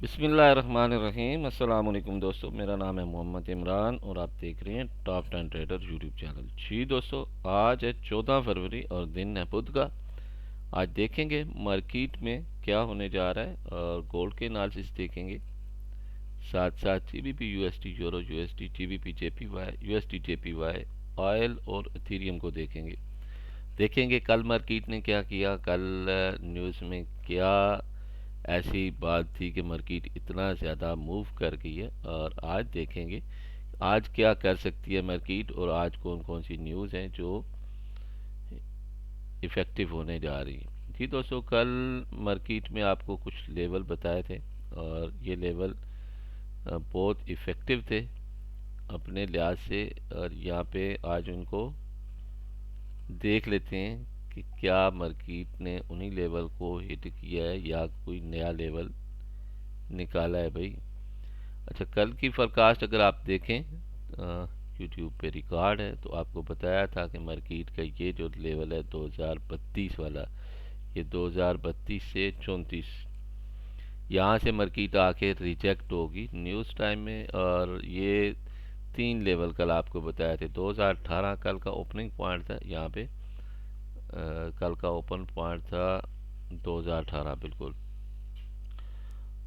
बिस्मिल्लाहिर्रहमानिर्रहीम। अस्सलाम वालेकुम दोस्तों, मेरा नाम है मोहम्मद इमरान और आप देख रहे हैं टॉप 10 ट्रेडर यूट्यूब चैनल। जी दोस्तों, आज है 14 फरवरी और दिन है बुध का। आज देखेंगे मार्केट में क्या होने जा रहा है और गोल्ड के एनालिसिस देखेंगे। साथ साथ GBP USD, euro USD, GBP JPY, USD JPY, oil और इथेरियम को देखेंगे कल मार्केट ने क्या किया। कल न्यूज़ में क्या ऐसी बात थी कि मार्केट इतना ज़्यादा मूव कर गई है, और आज देखेंगे आज क्या कर सकती है मार्केट और आज कौन कौन सी न्यूज़ हैं जो इफ़ेक्टिव होने जा रही हैं। जी दोस्तों, कल मार्केट में आपको कुछ लेवल बताए थे और ये लेवल बहुत इफ़ेक्टिव थे अपने लिहाज से, और यहाँ पे आज उनको देख लेते हैं कि क्या मार्केट ने उन्हीं लेवल को हिट किया है या कोई नया लेवल निकाला है भाई। अच्छा, कल की फोरकास्ट अगर आप देखें, यूट्यूब पे रिकॉर्ड है, तो आपको बताया था कि मार्केट का ये जो लेवल है 2032 वाला, ये 2032 से 34, यहाँ से मार्केट आके रिजेक्ट होगी न्यूज़ टाइम में। और ये तीन लेवल कल आपको बताए थे। 2018 कल का ओपनिंग पॉइंट था यहाँ पे, कल का ओपन पॉइंट था 2018 बिल्कुल,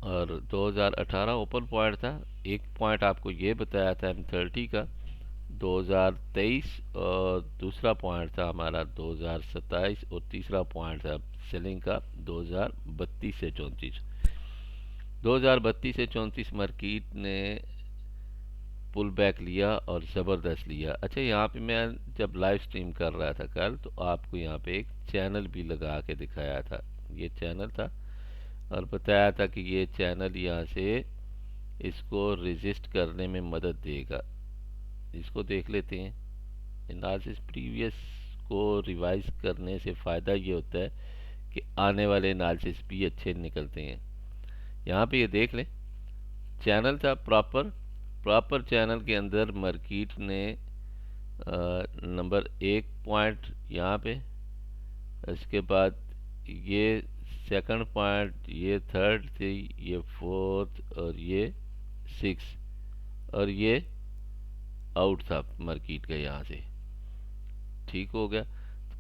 और 2018 ओपन पॉइंट था। एक पॉइंट आपको ये बताया था M30 का 2023, और दूसरा पॉइंट था हमारा 2027, और तीसरा पॉइंट था सेलिंग का 2032 से 34। 2032 से 34 मार्केट ने पुल बैक लिया और ज़बरदस्त लिया। अच्छा, यहाँ पे मैं जब लाइव स्ट्रीम कर रहा था कल, तो आपको यहाँ पे एक चैनल भी लगा के दिखाया था। ये चैनल था और बताया था कि ये चैनल यहाँ से इसको रेजिस्ट करने में मदद देगा। इसको देख लेते हैं। एनालिसिस प्रीवियस को रिवाइज करने से फ़ायदा ये होता है कि आने वाले एनालिसिस भी अच्छे निकलते हैं। यहाँ पे ये देख लें, चैनल था प्रॉपर चैनल के अंदर मार्केट ने नंबर एक पॉइंट यहाँ पे, इसके बाद ये सेकंड पॉइंट, ये थर्ड थी, ये फोर्थ, और ये सिक्स, और ये आउट था मार्केट का यहाँ से। ठीक हो गया।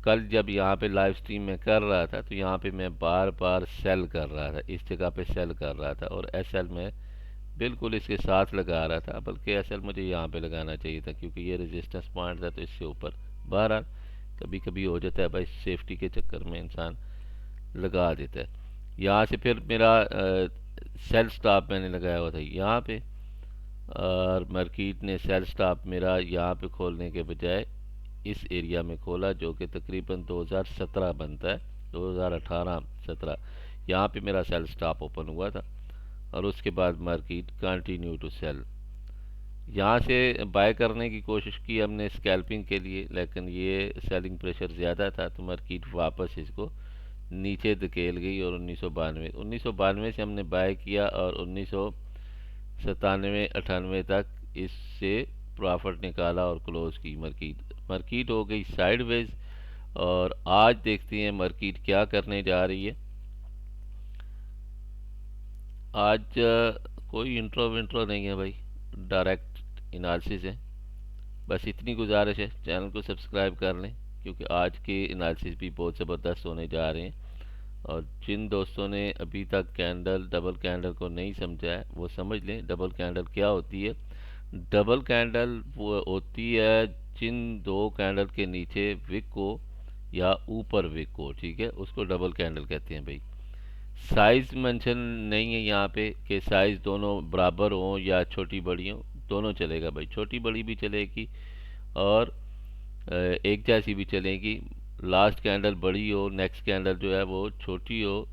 कल जब यहाँ पे लाइव स्ट्रीम में कर रहा था, तो यहाँ पे मैं बार बार सेल कर रहा था, इस जगह पे सेल कर रहा था, और एसएल में बिल्कुल इसके साथ लगा रहा था। बल्कि एसएल मुझे यहाँ पे लगाना चाहिए था क्योंकि ये रेजिस्टेंस पॉइंट था, तो इससे ऊपर। बहरहाल कभी कभी हो जाता है भाई, सेफ्टी के चक्कर में इंसान लगा देता है। यहाँ से फिर मेरा सेल स्टॉप मैंने लगाया हुआ था यहाँ पे, और मार्केट ने सेल स्टॉप मेरा यहाँ पे खोलने के बजाय इस एरिया में खोला, जो कि तकरीबन 2017 बनता है, 2018-17। यहाँ पे मेरा सेल स्टॉप ओपन हुआ था, और उसके बाद मार्केट कंटिन्यू टू सेल। यहाँ से बाय करने की कोशिश की हमने स्कैल्पिंग के लिए, लेकिन ये सेलिंग प्रेशर ज़्यादा था, तो मार्केट वापस इसको नीचे धकेल गई, और 1992 से हमने बाय किया, और 1997-98 तक इससे प्रॉफिट निकाला और क्लोज की। मार्केट हो गई साइडवेज, और आज देखते हैं मार्केट क्या करने जा रही है। आज कोई इंट्रो विंट्रो नहीं है भाई, डायरेक्ट एनालिसिस है। बस इतनी गुजारिश है, चैनल को सब्सक्राइब कर लें क्योंकि आज के एनालिसिस भी बहुत ज़बरदस्त होने जा रहे हैं। और जिन दोस्तों ने अभी तक डबल कैंडल को नहीं समझा है, वो समझ लें डबल कैंडल क्या होती है। डबल कैंडल वो होती है जिन दो कैंडल के नीचे विक हो या ऊपर विक हो, ठीक है, उसको डबल कैंडल कहते हैं भाई। साइज मेंशन नहीं है यहाँ पे कि साइज दोनों बराबर हो या छोटी बड़ी हो, दोनों चलेगा भाई, छोटी बड़ी भी चलेगी और एक जैसी भी चलेगी। लास्ट कैंडल बड़ी हो, नेक्स्ट कैंडल जो है वो छोटी हो,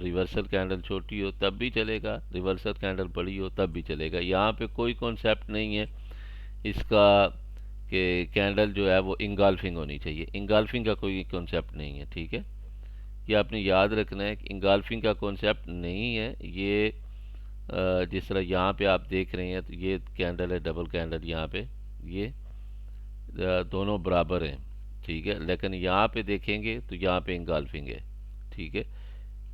रिवर्सल कैंडल छोटी हो तब भी चलेगा, रिवर्सल कैंडल बड़ी हो तब भी चलेगा। यहाँ पे कोई कॉन्सेप्ट नहीं है इसका कि कैंडल जो है वो इंगल्फिंग होनी चाहिए। इंगल्फिंग का कोई कॉन्सेप्ट नहीं है, ठीक है। ये आपने याद रखना है कि इंगल्फिंग का कॉन्सेप्ट नहीं है ये। जिस तरह यहाँ पे आप देख रहे हैं, तो ये कैंडल है डबल कैंडल, यहाँ पे ये दोनों बराबर हैं, ठीक है, लेकिन यहाँ पे देखेंगे तो यहाँ पे इंगल्फिंग है, ठीक है।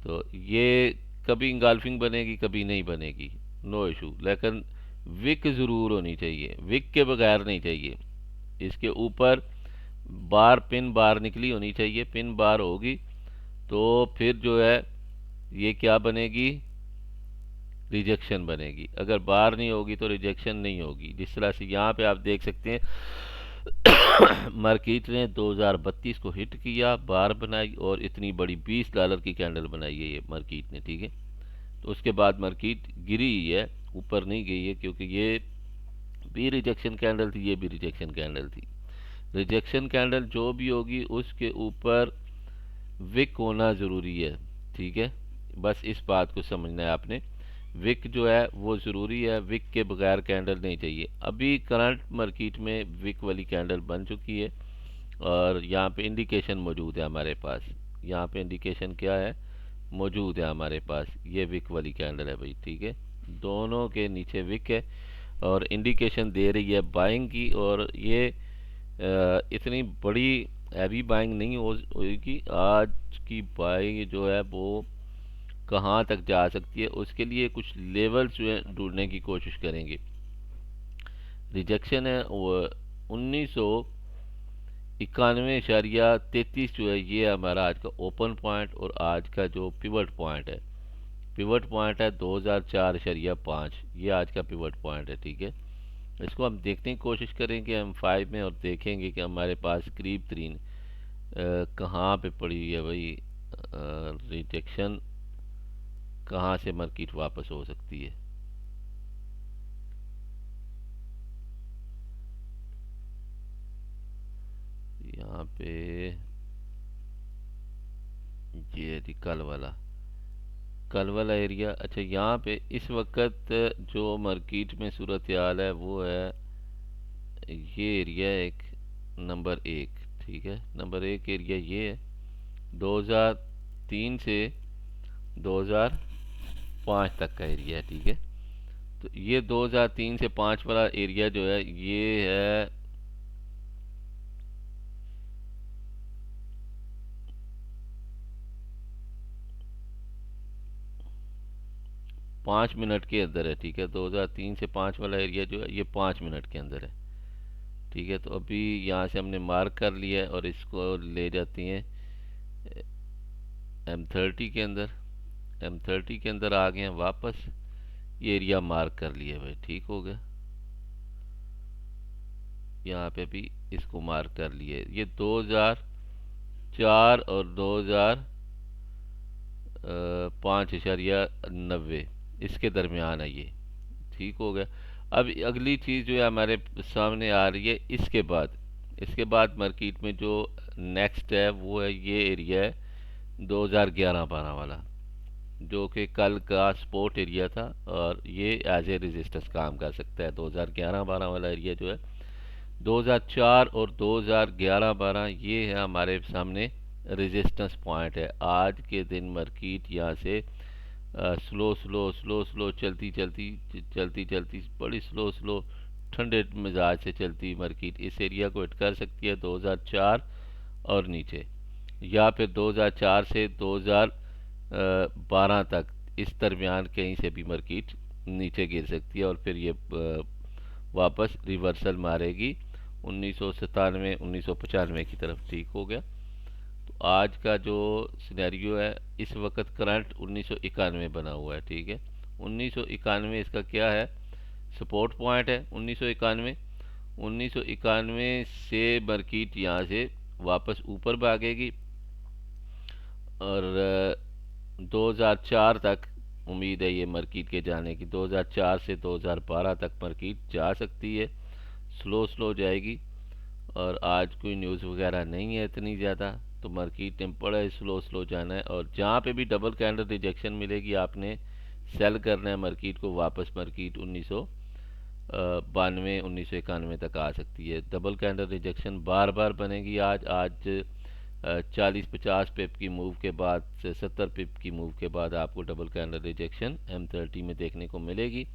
तो ये कभी इंगल्फिंग बनेगी कभी नहीं बनेगी, नो इशू, लेकिन विक ज़रूर होनी चाहिए, विक के बगैर नहीं चाहिए। इसके ऊपर बार, पिन बार निकली होनी चाहिए, पिन बार होगी तो फिर जो है ये क्या बनेगी, रिजेक्शन बनेगी। अगर बार नहीं होगी तो रिजेक्शन नहीं होगी। जिस तरह से यहाँ पे आप देख सकते हैं मार्केट ने 2032 को हिट किया, बार बनाई और इतनी बड़ी $20 की कैंडल बनाई है ये मार्केट ने, ठीक है। तो उसके बाद मार्केट गिरी ही है, ऊपर नहीं गई है, क्योंकि ये भी रिजेक्शन कैंडल थी, ये भी रिजेक्शन कैंडल थी। रिजेक्शन कैंडल जो भी होगी उसके ऊपर विक होना ज़रूरी है, ठीक है। बस इस बात को समझना है आपने, विक जो है वो ज़रूरी है, विक के बगैर कैंडल नहीं चाहिए। अभी करंट मार्केट में विक वाली कैंडल बन चुकी है और यहाँ पे इंडिकेशन मौजूद है हमारे पास। यहाँ पे इंडिकेशन क्या है, मौजूद है हमारे पास, ये विक वाली कैंडल है भाई, ठीक है। दोनों के नीचे विक है और इंडिकेशन दे रही है बाइंग की, और ये इतनी बड़ी हैवी बाइंग नहीं होगी। आज की बाइंग जो है वो कहाँ तक जा सकती है, उसके लिए कुछ लेवल्स जो है ढूंढने की कोशिश करेंगे। रिजेक्शन है वो 1991.33 जो है, ये हमारा आज का ओपन पॉइंट और आज का जो पिवट पॉइंट है, पिवट पॉइंट है 2004.5, ये आज का पिवट पॉइंट है, ठीक है। इसको हम देखने की कोशिश करेंगे M5 में और देखेंगे कि हमारे पास करीब तरीन कहाँ पे पड़ी हुई है भाई, रिजेक्शन कहाँ से मार्केट वापस हो सकती है। यहाँ पे ये थी कल वाला एरिया। अच्छा, यहाँ पे इस वक्त जो मार्केट में सूरत हाल है वो है ये एरिया एक, नंबर 1, ठीक है। नंबर 1 एरिया ये है 2003 से 2005 तक का एरिया है, ठीक है। तो ये 2003 से 5 वाला एरिया जो है ये है 5 मिनट के अंदर है, ठीक है। 2003 से 5 वाला एरिया जो है ये 5 मिनट के अंदर है, ठीक है। तो अभी यहाँ से हमने मार्क कर लिया है और इसको ले जाती हैं M30 के अंदर। M30 के अंदर आ गए हैं वापस, ये एरिया मार्क कर लिया भाई, ठीक हो गया। यहाँ पे भी इसको मार्क कर लिए, ये 2004 और 2005.90 इसके दरमियान है ये, ठीक हो गया। अब अगली चीज़ जो है हमारे सामने आ रही है, इसके बाद मार्केट में जो नेक्स्ट है वो है ये एरिया है 2011-12 वाला, जो कि कल का सपोर्ट एरिया था और ये एज ए रेजिस्टेंस काम कर सकता है। 2011-12 वाला एरिया जो है 2004 और 2011-12 ये है हमारे सामने रेजिस्टेंस पॉइंट है। आज के दिन मार्केट यहाँ से स्लो स्लो स्लो स्लो चलती चलती चलती चलती बड़ी स्लो स्लो ठंडे मिजाज से चलती मार्केट इस एरिया को हिट कर सकती है 2004 और नीचे, या फिर 2004 से 2012 तक इस दरमियान कहीं से भी मार्केट नीचे गिर सकती है और फिर ये वापस रिवर्सल मारेगी 1997-1995 की तरफ, ठीक हो गया। तो आज का जो सिनेरियो है इस वक्त करंट 1991 बना हुआ है, ठीक है। 1991 इसका क्या है, सपोर्ट पॉइंट है 1991। 1991 से मार्केट यहाँ से वापस ऊपर भागेगी और 2004 तक उम्मीद है ये मार्केट के जाने की। 2004 से 2012 तक मार्केट जा सकती है, स्लो स्लो जाएगी और आज कोई न्यूज़ वगैरह नहीं है इतनी ज़्यादा, तो मार्केट ने बड़ा स्लो स्लो जाना है। और जहाँ पे भी डबल कैंडल रिजेक्शन मिलेगी आपने सेल करना है मार्केट को, वापस मार्केट 1992-1991 तक आ सकती है। डबल कैंडल रिजेक्शन बार बार बनेगी। आज 40-50 पिप की मूव के बाद से 70 पिप की मूव के बाद आपको डबल कैंडल रिजेक्शन M30 में देखने को मिलेगी,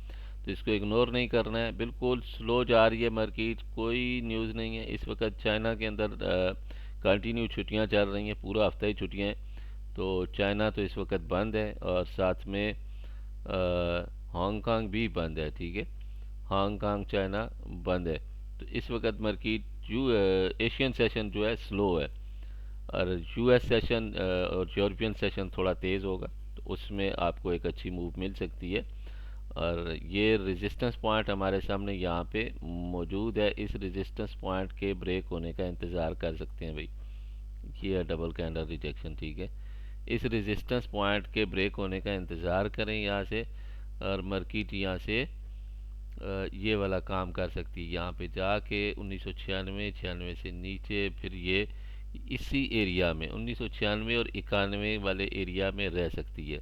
तो इसको इग्नोर नहीं करना है। बिल्कुल स्लो जा रही है मार्केट, कोई न्यूज़ नहीं है इस वक्त। चाइना के अंदर कंटिन्यू छुट्टियां चल रही हैं, पूरा हफ्ता ही छुट्टियां हैं, तो चाइना तो इस वक्त बंद है और साथ में हांगकांग भी बंद है, ठीक है। हांगकांग चाइना बंद है। तो इस वक्त मार्केट जो एशियन सेशन जो है स्लो है, और यूएस सेशन और यूरोपियन सेशन थोड़ा तेज़ होगा, तो उसमें आपको एक अच्छी मूव मिल सकती है। और ये रेजिस्टेंस पॉइंट हमारे सामने यहाँ पे मौजूद है, इस रेजिस्टेंस पॉइंट के ब्रेक होने का इंतज़ार कर सकते हैं भाई। ये है डबल कैंडल रिजेक्शन, ठीक है। इस रेजिस्टेंस पॉइंट के ब्रेक होने का इंतज़ार करें यहाँ से, और मार्केट यहाँ से ये वाला काम कर सकती है, यहाँ पे जाके 1996 96 से नीचे, फिर ये इसी एरिया में 1996 और 91 वाले एरिया में रह सकती है।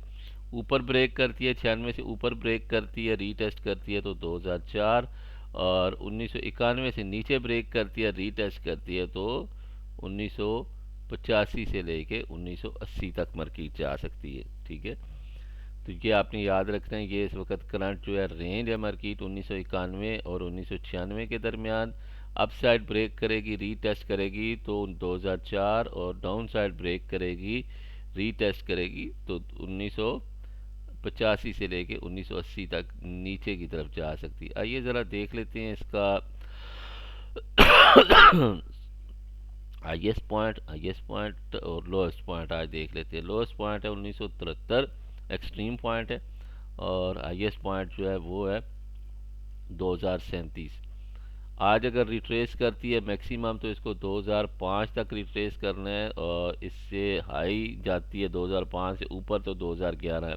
ऊपर ब्रेक करती है, 96 से ऊपर ब्रेक करती है, रीटेस्ट करती है तो 2004, और 1991 से नीचे ब्रेक करती है, रीटेस्ट करती है तो 1985 से लेके 1980 तक मार्केट जा सकती है, ठीक है। तो ये आपने याद रखना है, ये इस वक्त करंट जो है रेंज है मार्केट 1991 और 1996 के दरमियान। अप साइड ब्रेक करेगी, रीटेस्ट करेगी तो 2004, और डाउन साइड ब्रेक करेगी, रीटेस्ट करेगी तो 1985 से लेके 1980 तक नीचे की तरफ जा सकती है। आइए ज़रा देख लेते हैं इसका हाईएस्ट पॉइंट और लोएस्ट पॉइंट आज देख लेते हैं। लोएस्ट पॉइंट है 1973, एक्सट्रीम पॉइंट है, और हाईएस्ट पॉइंट जो है वो है 2037। आज अगर रिट्रेस करती है मैक्सिमम तो इसको 2005 तक रिट्रेस करना है, और इससे हाई जाती है 2005 से ऊपर तो 2011 है।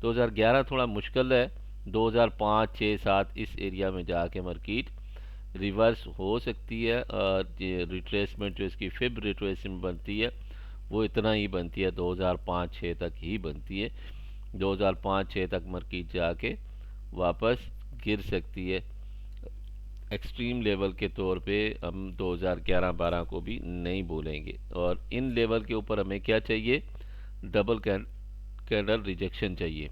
2011 थोड़ा मुश्किल है, 2005 6 7 इस एरिया में जाके मार्केट रिवर्स हो सकती है। और ये रिट्रेसमेंट जो इसकी फिब रिट्रेसमेंट बनती है वो इतना ही बनती है, 2005-6 तक ही बनती है। 2005-6 तक मार्केट जाके वापस गिर सकती है। एक्सट्रीम लेवल के तौर पे हम 2011-12 को भी नहीं बोलेंगे। और इन लेवल के ऊपर हमें क्या चाहिए, डबल कैंडल रिजेक्शन चाहिए।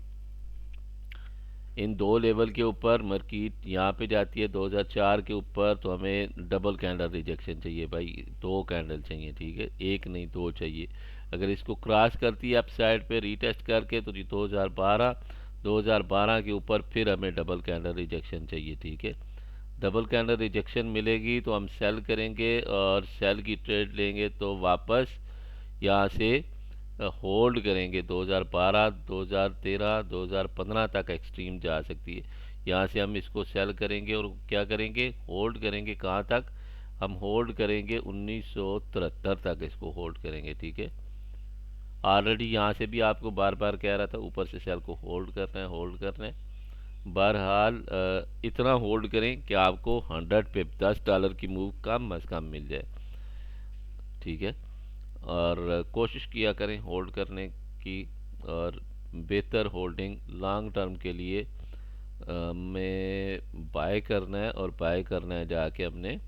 इन दो लेवल के ऊपर मार्केट यहाँ पे जाती है 2004 के ऊपर, तो हमें डबल कैंडल रिजेक्शन चाहिए भाई, दो कैंडल चाहिए, ठीक है, एक नहीं दो चाहिए। अगर इसको क्रॉस करती है अप साइड पे रीटेस्ट करके तो 2012 के ऊपर फिर हमें डबल कैंडल रिजेक्शन चाहिए, ठीक है। डबल कैंडल रिजेक्शन मिलेगी तो हम सेल करेंगे, और सेल की ट्रेड लेंगे तो वापस यहाँ से होल्ड करेंगे। 2012 2013 2015 तक एक्सट्रीम जा सकती है। यहाँ से हम इसको सेल करेंगे और क्या करेंगे, होल्ड करेंगे। कहाँ तक हम होल्ड करेंगे, 1973 तक इसको होल्ड करेंगे, ठीक है। ऑलरेडी यहाँ से भी आपको बार बार कह रहा था ऊपर से सेल को होल्ड करना है, होल्ड करना है। बहरहाल इतना होल्ड करें कि आपको 100 पे $10 की मूव कम अज़ कम मिल जाए, ठीक है। और कोशिश किया करें होल्ड करने की, और बेहतर होल्डिंग लॉन्ग टर्म के लिए में बाय करना है, और बाय करना है जाके हमने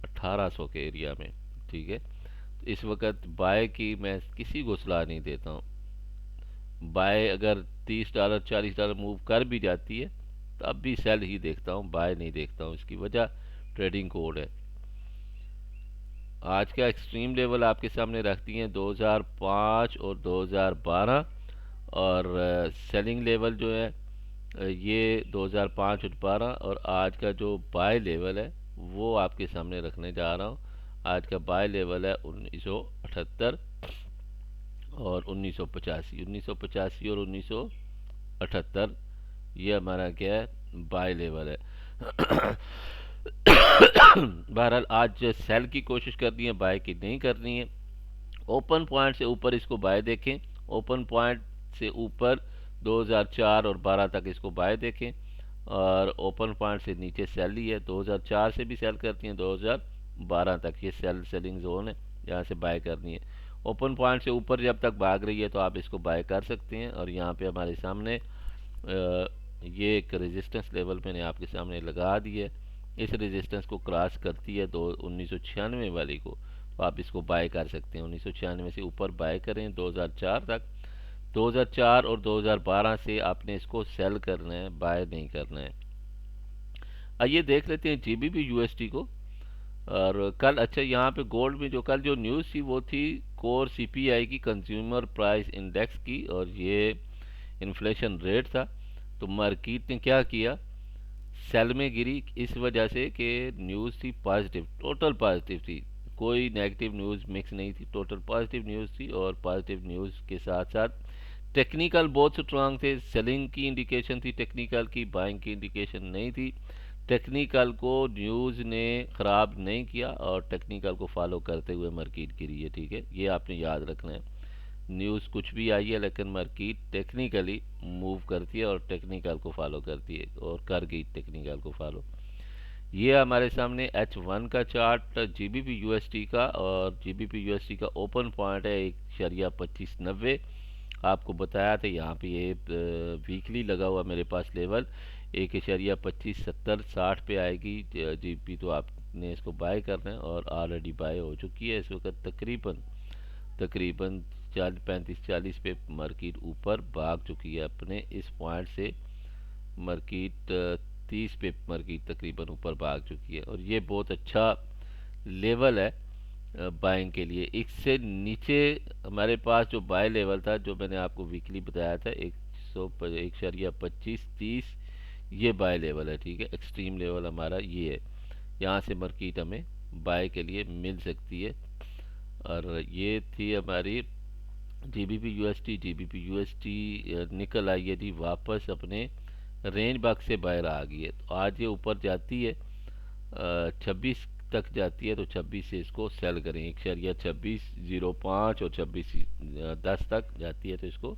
1800 के एरिया में, ठीक है। तो इस वक्त बाय की मैं किसी को सलाह नहीं देता हूँ। बाय अगर $30 $40 मूव कर भी जाती है तब भी सेल ही देखता हूँ, बाय नहीं देखता हूँ। इसकी वजह ट्रेडिंग कोड है। आज का एक्सट्रीम लेवल आपके सामने रखती हैं 2005 और 2012, और सेलिंग लेवल जो है ये 2005 और 12, और आज का जो बाय लेवल है वो आपके सामने रखने जा रहा हूँ। आज का बाय लेवल है 1978 और 1985, 1985 और 1978, ये हमारा क्या है, बाय लेवल है। बहरहाल आज सेल की कोशिश करनी है, बाय की नहीं करनी है। ओपन पॉइंट से ऊपर इसको बाय देखें, ओपन पॉइंट से ऊपर 2004 और 12 तक इसको बाय देखें, और ओपन पॉइंट से नीचे सेल ही है। 2004 से भी सेल करती हैं 2012 तक, ये सेलिंग जोन है, यहाँ से बाय करनी है। ओपन पॉइंट से ऊपर जब तक भाग रही है तो आप इसको बाय कर सकते हैं। और यहाँ पे हमारे सामने ये एक रेजिस्टेंस लेवल मैंने आपके सामने लगा दी है। इस रेजिस्टेंस को क्रॉस करती है तो 1996 वाली को, तो आप इसको बाय कर सकते हैं। 1996 से ऊपर बाय करें 2004 तक। 2004 और 2012 से आपने इसको सेल करना है, बाय नहीं करना है। आइए देख लेते हैं जीबीपी यूएसडी को। और कल अच्छा यहाँ पे गोल्ड में जो कल जो न्यूज़ थी वो थी कोर सीपीआई की, कंज्यूमर प्राइस इंडेक्स की, और ये इन्फ्लेशन रेट था। तो मार्केट ने क्या किया, सेल में गिरी इस वजह से कि न्यूज़ थी पॉजिटिव, टोटल पॉजिटिव थी, कोई नेगेटिव न्यूज़ मिक्स नहीं थी, टोटल पॉजिटिव न्यूज़ थी। और पॉजिटिव न्यूज़ के साथ साथ टेक्निकल बहुत स्ट्रांग थे, सेलिंग की इंडिकेशन थी टेक्निकल की, बाइंग की इंडिकेशन नहीं थी। टेक्निकल को न्यूज़ ने ख़राब नहीं किया और टेक्निकल को फॉलो करते हुए मार्केट गिरी है, ठीक है, ये आपने याद रखना है। न्यूज़ कुछ भी आई है लेकिन मार्केट टेक्निकली मूव करती है और टेक्निकल को फॉलो करती है, और कर गई टेक्निकल को फॉलो। ये हमारे सामने H1 का चार्ट जीबीपी यूएसटी का, और जीबीपी यूएसटी का ओपन पॉइंट है 1.2590। आपको बताया था यहाँ पे ये वीकली लगा हुआ मेरे पास लेवल 1.2570-60 पे आएगी जीबीपी, तो आपने इसको बाय करना है और ऑलरेडी बाय हो चुकी है। इस वक्त तकरीबन तकरीबन 35-40 पे मार्केट ऊपर भाग चुकी है अपने इस पॉइंट से। मार्केट 30 पे मार्केट तकरीबन ऊपर भाग चुकी है, और ये बहुत अच्छा लेवल है बाइंग के लिए। इससे नीचे हमारे पास जो बाय लेवल था, जो मैंने आपको वीकली बताया था 1.25-30, ये बाय लेवल है, ठीक है, एक्सट्रीम लेवल हमारा ये है। यहाँ से मार्केट हमें बाय के लिए मिल सकती है। और ये थी हमारी जीबीपी यूएसटी निकल आई है जी वापस अपने रेंज बॉक्स से बाहर आ गई है। तो आज ये ऊपर जाती है 26 तक जाती है, तो 26 से इसको सेल करें। 1.2605 और 26.10 तक जाती है तो इसको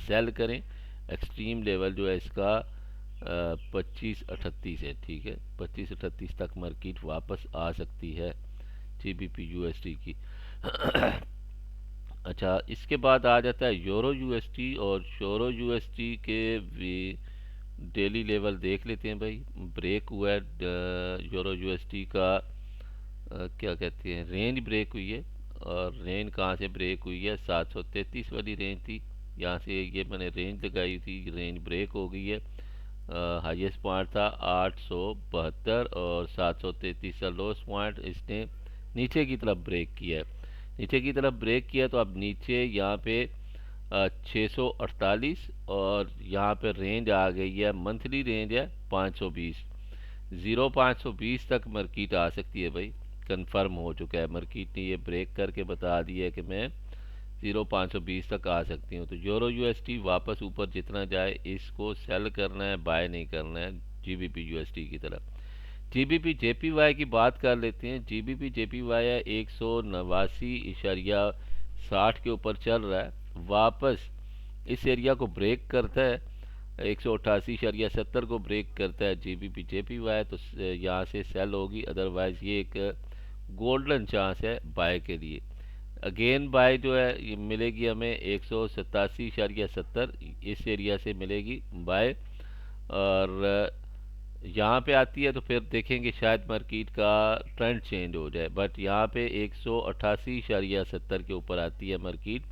सेल करें। एक्सट्रीम लेवल जो है इसका 25.38 है, ठीक है, 25.38 तक मार्केट वापस आ सकती है जीबीपी यूएसटी की। अच्छा, इसके बाद आ जाता है यूरो यूएसटी, और यूरो यूएसटी के भी डेली लेवल देख लेते हैं भाई। ब्रेक हुआ है यूरो यूएसटी का, क्या कहते हैं, रेंज ब्रेक हुई है। और रेंज कहाँ से ब्रेक हुई है, 733 वाली रेंज थी, यहाँ से ये मैंने रेंज लगाई थी, रेंज ब्रेक हो गई है। हाईएस्ट पॉइंट था 872 और 733 का लोएस्ट पॉइंट इसने नीचे की तरफ ब्रेक किया है। नीचे की तरफ ब्रेक किया तो अब नीचे यहाँ पे 648, और यहाँ पे रेंज आ गई है, मंथली रेंज है 520, 0520 तक मार्केट आ सकती है भाई। कंफर्म हो चुका है, मार्केट ने ये ब्रेक करके बता दिया है कि मैं 0520 तक आ सकती हूँ। तो यूरो यूएसटी वापस ऊपर जितना जाए इसको सेल करना है, बाय नहीं करना है जीबीपी यूएसटी की तरफ। जीबीपी जेपीवाई की बात कर लेते हैं। जीबीपी जेपीवाई है 189.60 के ऊपर चल रहा है, वापस इस एरिया को ब्रेक करता है, 188.70 को ब्रेक करता है जीबीपी जेपीवाई, तो यहाँ से सेल होगी। अदरवाइज ये एक गोल्डन चांस है बाय के लिए। अगेन बाय जो है ये मिलेगी हमें 187.70, इस एरिया से मिलेगी बाय। और यहाँ पे आती है तो फिर देखेंगे शायद मार्केट का ट्रेंड चेंज हो जाए, बट यहाँ पे 188.70 के ऊपर आती है मार्केट,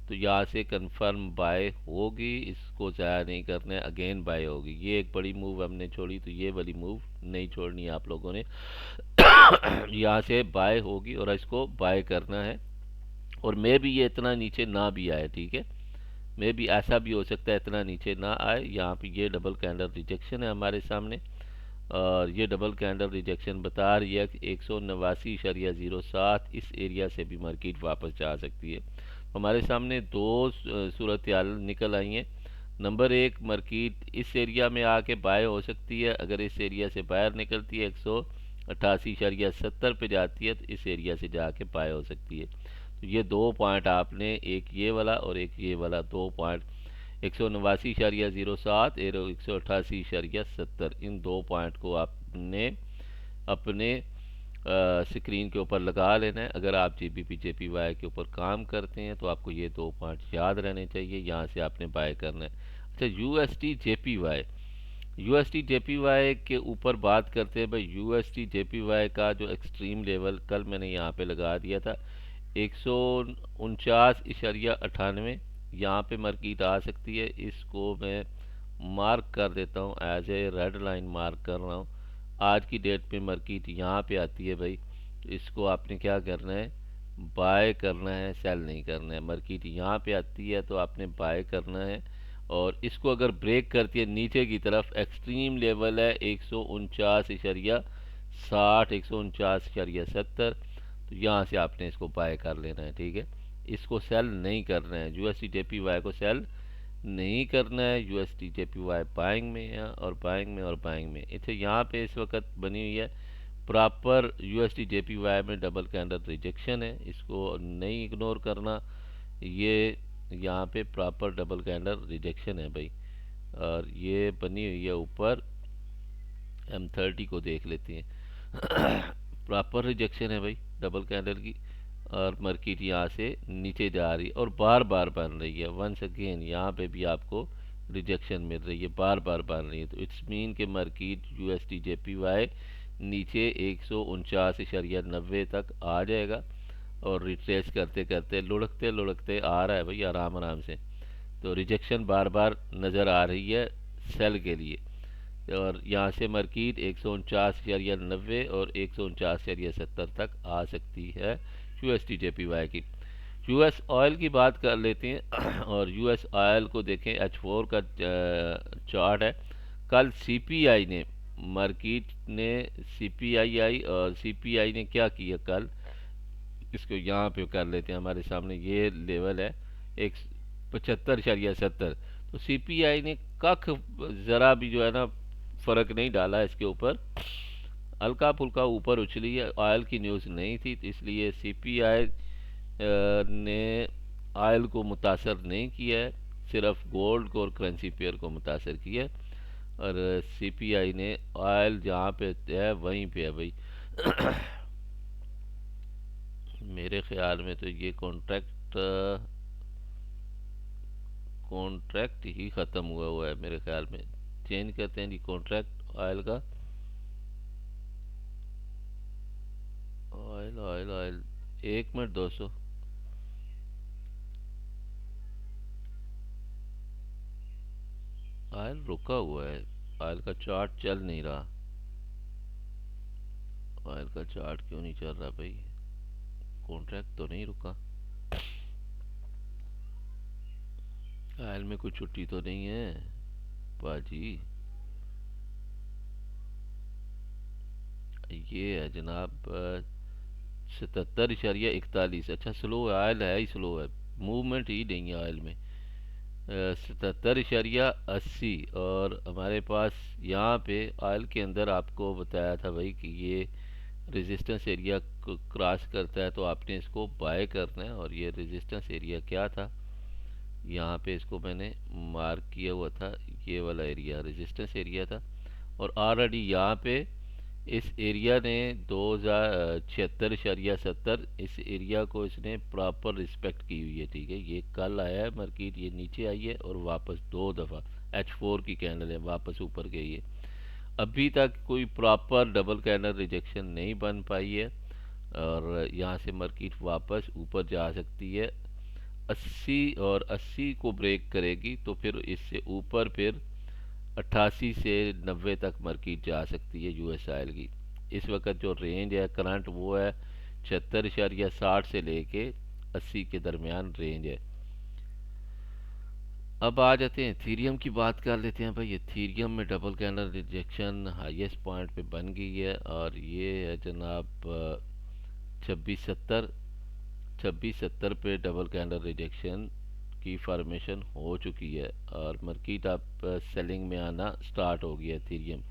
तो यहाँ से कंफर्म बाय होगी, इसको ज़ाया नहीं करना है, अगेन बाय होगी। ये एक बड़ी मूव हमने छोड़ी, तो ये वाली मूव नहीं छोड़नी है आप लोगों ने। यहाँ से बाय होगी और इसको बाय करना है, और मे भी ये इतना नीचे ना भी आए, ठीक है, मे भी ऐसा भी हो सकता है इतना नीचे ना आए। यहाँ पे ये डबल कैंडल रिजेक्शन है हमारे सामने, और ये डबल कैंडल रिजेक्शन बता रही है कि 189.07 इस एरिया से भी मार्केट वापस जा सकती है। हमारे सामने दो सूरत हाल निकल आई हैं। नंबर एक, मार्केट इस एरिया में आके बाय हो सकती है, अगर इस एरिया से बाहर निकलती है 188.70 पे जाती है तो इस एरिया से जाके बाय हो सकती है। तो ये दो पॉइंट आपने, एक ये वाला और एक ये वाला, दो पॉइंट 189.07 और 188.70, इन दो पॉइंट को आपने अपने स्क्रीन के ऊपर लगा लेना है। अगर आप जीबीपी जेपीवाई के ऊपर काम करते हैं तो आपको ये दो पॉइंट याद रहने चाहिए, यहाँ से आपने बाय करना है। अच्छा, यूएसटी जेपीवाई के ऊपर बात करते हैं भाई। यूएसटी जेपीवाई का जो एक्सट्रीम लेवल कल मैंने यहाँ पे लगा दिया था 149.98, यहाँ पे मार्केट आ सकती है, इसको मैं मार्क कर देता हूँ, as a red line mark कर रहा हूँ। आज की डेट पे मार्केट यहाँ पे आती है भाई तो इसको आपने क्या करना है, बाय करना है, सेल नहीं करना है। मार्केट यहाँ पे आती है तो आपने बाय करना है, और इसको अगर ब्रेक करती है नीचे की तरफ, एक्सट्रीम लेवल है 149.60, 149.70, तो यहाँ से आपने इसको बाय कर लेना है, ठीक है। इसको सेल नहीं करना है, यूएसडी जेपीवाई को सेल नहीं करना है। यूएसडी जेपीवाई बाइंग में है, और बाइंग में, और बाइंग में। इसे यहाँ पे इस वक्त बनी हुई है प्रॉपर यूएसडी जेपीवाई में डबल कैंडल रिजेक्शन है, इसको नहीं इग्नोर करना। ये यहाँ पे प्रॉपर डबल कैंडल रिजेक्शन है भाई, और ये बनी हुई है ऊपर। M30 को देख लेते हैं। प्रॉपर रिजेक्शन है भाई डबल कैंडल की, और मार्केट यहाँ से नीचे जा रही है और बार बार बन रही है। वंस अगेन यहाँ पे भी आपको रिजेक्शन मिल रही है, बार बार बन रही है। तो इट्स मीन के मार्केट यूएसडी जेपीवाई नीचे 149.90 तक आ जाएगा, और रिट्रेस करते करते लुढ़कते लुढ़कते आ रहा है भाई आराम आराम से। तो रिजेक्शन बार बार नज़र आ रही है सेल के लिए, और यहाँ से मार्केट 149.90 और 149.70 तक आ सकती है यूएसडी जेपीवाई की। यूएस ऑयल की बात कर लेते हैं। और यूएस ऑयल को देखें, H4 का चार्ट है। कल सीपीआई ने, मार्केट ने सीपीआई आई, और सीपीआई ने क्या किया कल, इसको यहाँ पे कर लेते हैं। हमारे सामने ये लेवल है एक 75.70। तो सीपीआई ने कख ज़रा भी जो है ना फ़र्क नहीं डाला इसके ऊपर, हल्का फुल्का ऊपर उछली है। ऑयल की न्यूज़ नहीं थी, तो इसलिए सीपीआई ने ऑयल को मुतासर नहीं किया है, सिर्फ गोल्ड को और करेंसी पेयर को मुतासर किया है। और सीपीआई ने ऑयल जहाँ पे है वहीं पे है भाई। मेरे ख्याल में तो ये कॉन्ट्रैक्ट ही ख़त्म हुआ है मेरे ख्याल में। चेंज करते हैं जी कॉन्ट्रैक्ट ऑयल का। Oil oil oil 1 minute 200। Oil रुका हुआ है, ऑयल का चार्ट चल नहीं रहा। ऑयल का चार्ट क्यों नहीं चल रहा भाई, कॉन्ट्रैक्ट तो नहीं रुका। ऑयल में कोई छुट्टी तो नहीं है बाजी। ये है जनाब 77.41। अच्छा स्लो है, ऑयल है ही स्लो है, मूवमेंट ही नहीं है ऑयल में। 77.80। और हमारे पास यहाँ पे ऑयल के अंदर आपको बताया था भाई कि ये रेजिस्टेंस एरिया क्रॉस करता है तो आपने इसको बाय करना है। और ये रेजिस्टेंस एरिया क्या था, यहाँ पे इसको मैंने मार्क किया हुआ था, ये वाला एरिया रेजिस्टेंस एरिया था। और ऑलरेडी यहाँ पे इस एरिया ने 2076.70, इस एरिया को इसने प्रॉपर रिस्पेक्ट की हुई है, ठीक है। ये कल आया है मार्केट, ये नीचे आई है और वापस 2 दफ़ा H4 की कैंडल है वापस ऊपर गई है। अभी तक कोई प्रॉपर डबल कैंडल रिजेक्शन नहीं बन पाई है, और यहाँ से मार्केट वापस ऊपर जा सकती है। 80 और 80 को ब्रेक करेगी तो फिर इससे ऊपर फिर 88 से 90 तक मार्केट जा सकती है यूएस ऑयल की। इस वक्त जो रेंज है करंट वो है 76.60 से लेके 80 के दरमियान रेंज है। अब आ जाते हैं इथीरियम की बात कर लेते हैं भाई। इथीरियम में double candle rejection highest point पे बन गई है, और ये है जनाब 2670। 2670 पे डबल कैंडल रिजेक्शन की फॉर्मेशन हो चुकी है, और मार्केट अब सेलिंग में आना स्टार्ट हो गया इथीरियम।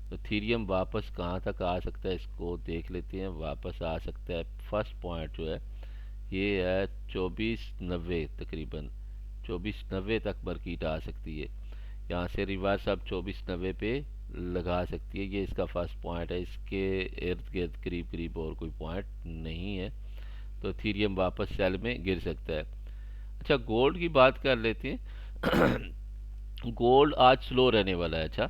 तो इथीरियम वापस कहाँ तक आ सकता है इसको देख लेते हैं। वापस आ सकता है, फर्स्ट पॉइंट जो है ये है 2490, तकरीबन 2490 तक मार्केट आ सकती है। यहाँ से रिवर्स अब 2490 पे लगा सकती है, ये इसका फर्स्ट पॉइंट है। इसके इर्द गिर्द करीब करीब और कोई पॉइंट नहीं है, तो इथीरियम वापस सेल में गिर सकता है। अच्छा गोल्ड की बात कर लेते हैं। गोल्ड आज स्लो रहने वाला है। अच्छा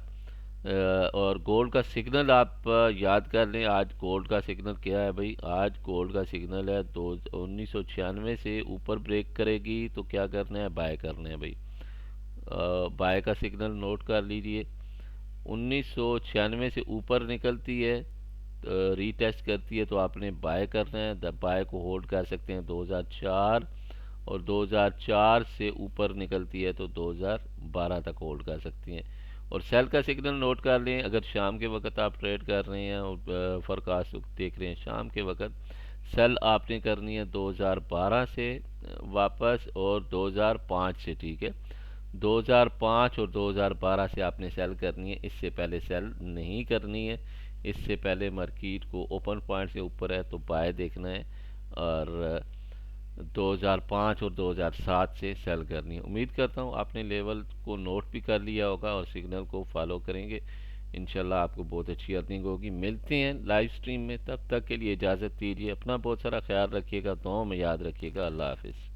और गोल्ड का सिग्नल आप याद कर लें। आज गोल्ड का सिग्नल क्या है भाई, आज गोल्ड का सिग्नल है 1996 से ऊपर ब्रेक करेगी तो क्या करना है, बाय करना है भाई। बाय का सिग्नल नोट कर लीजिए। 1996 से ऊपर निकलती है रीटेस्ट करती है तो आपने बाय करना है। बाय को होल्ड कर सकते हैं 2004, और 2004 से ऊपर निकलती है तो 2012 तक होल्ड कर सकती हैं। और सेल का सिग्नल नोट कर लें, अगर शाम के वक्त आप ट्रेड कर रहे हैं और फोरकास्ट देख रहे हैं शाम के वक्त, सेल आपने करनी है 2012 से वापस, और 2005 से, ठीक है। 2005 और 2012 से आपने सेल करनी है, इससे पहले सेल नहीं करनी है। इससे पहले मार्केट को ओपन पॉइंट से ऊपर है तो बाय देखना है, और 2005 और 2007 से सेल करनी है। उम्मीद करता हूँ आपने लेवल को नोट भी कर लिया होगा और सिग्नल को फॉलो करेंगे। इंशाल्लाह आपको बहुत अच्छी अर्निंग होगी। मिलते हैं लाइव स्ट्रीम में, तब तक के लिए इजाज़त दीजिए। अपना बहुत सारा ख्याल रखिएगा, दुआओं में याद रखिएगा। अल्लाह हाफिज़।